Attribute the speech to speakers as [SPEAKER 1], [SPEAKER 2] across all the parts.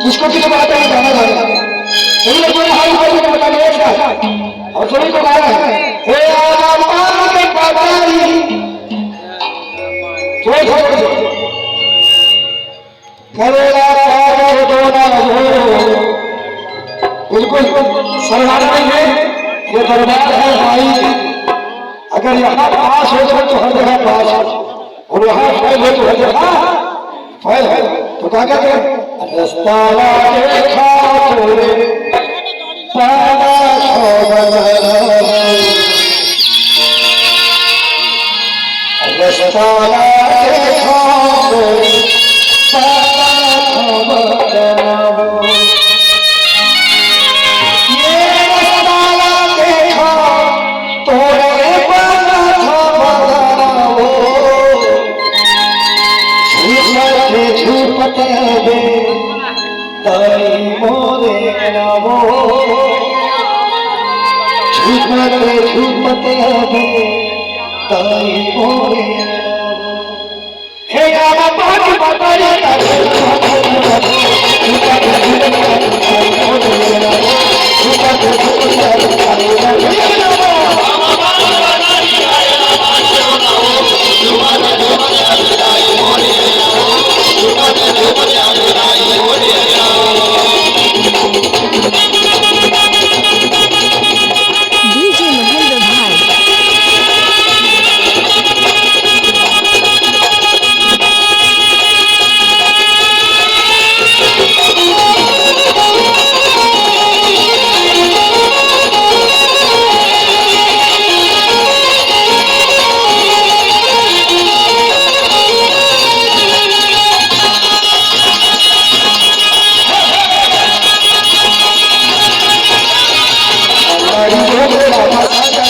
[SPEAKER 1] किसको किसको बताते हैं गाना गाना सभी लोग और सभी को गाना है हे बिल्कुल सरकार नहीं है, ये दरबार है भाई। अगर यहाँ पास हो जाए तो हर जगह पास, और यहाँ फैल हो तो हर जगह फैल है। तो क्या कहते हैं, रस्ता देखा तोरे रस्ता देखा तोरे झूमते ताई मोरे हे आवा पाट पतारी का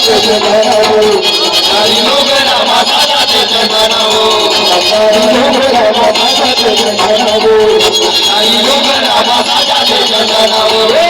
[SPEAKER 1] दे जनाओ
[SPEAKER 2] सारी लोग रामा साजा दे जनाओ
[SPEAKER 1] सारी लोग रामा साजा दे जनाओ
[SPEAKER 2] सारी लोग रामा साजा दे जनाओ